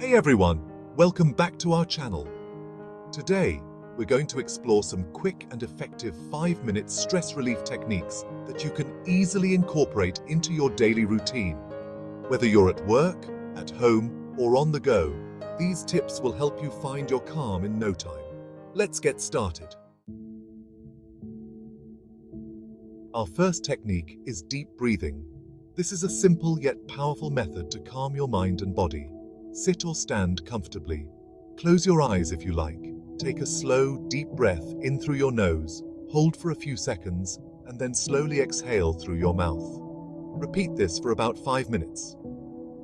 Hey everyone, welcome back to our channel. Today, we're going to explore some quick and effective 5-minute stress relief techniques that you can easily incorporate into your daily routine. Whether you're at work, at home, or on the go, these tips will help you find your calm in no time. Let's get started. Our first technique is deep breathing. This is a simple yet powerful method to calm your mind and body. Sit or stand comfortably. Close your eyes if you like. Take a slow, deep breath in through your nose, hold for a few seconds, and then slowly exhale through your mouth. Repeat this for about 5 minutes.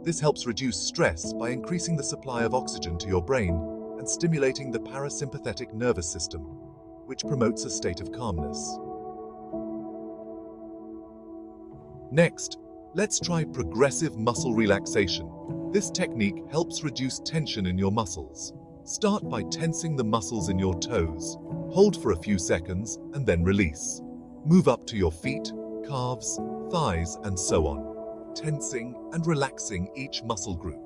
This helps reduce stress by increasing the supply of oxygen to your brain and stimulating the parasympathetic nervous system, which promotes a state of calmness. Next, let's try progressive muscle relaxation. This technique helps reduce tension in your muscles. Start by tensing the muscles in your toes. Hold for a few seconds and then release. Move up to your feet, calves, thighs, and so on, tensing and relaxing each muscle group.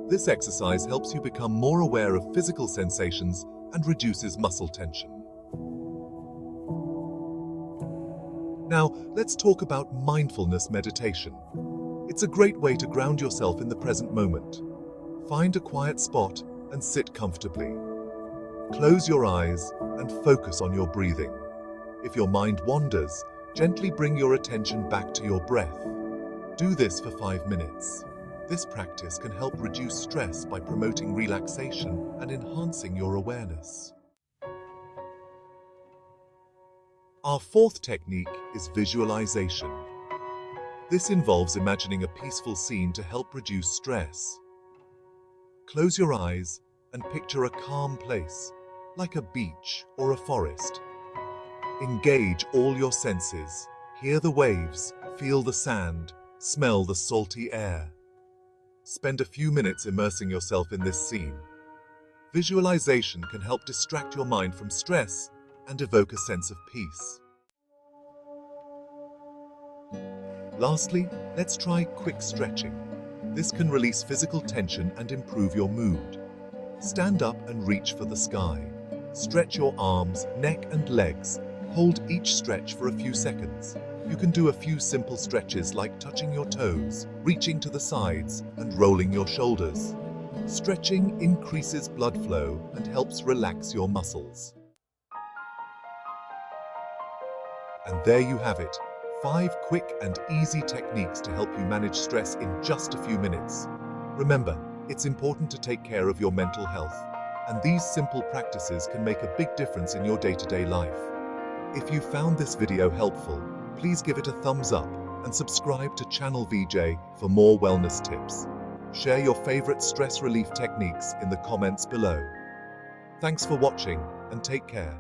This exercise helps you become more aware of physical sensations and reduces muscle tension. Now, let's talk about mindfulness meditation. It's a great way to ground yourself in the present moment. Find a quiet spot and sit comfortably. Close your eyes and focus on your breathing. If your mind wanders, gently bring your attention back to your breath. Do this for 5 minutes. This practice can help reduce stress by promoting relaxation and enhancing your awareness. Our fourth technique is visualization. This involves imagining a peaceful scene to help reduce stress. Close your eyes and picture a calm place, like a beach or a forest. Engage all your senses. Hear the waves, feel the sand, smell the salty air. Spend a few minutes immersing yourself in this scene. Visualization can help distract your mind from stress and evoke a sense of peace. Lastly, let's try quick stretching. This can release physical tension and improve your mood. Stand up and reach for the sky. Stretch your arms, neck, and legs. Hold each stretch for a few seconds. You can do a few simple stretches like touching your toes, reaching to the sides, and rolling your shoulders. Stretching increases blood flow and helps relax your muscles. And there you have it. 5 quick and easy techniques to help you manage stress in just a few minutes. Remember, it's important to take care of your mental health, and these simple practices can make a big difference in your day-to-day life. If you found this video helpful, please give it a thumbs up and subscribe to Channel VJ for more wellness tips. Share your favorite stress relief techniques in the comments below. Thanks for watching and take care.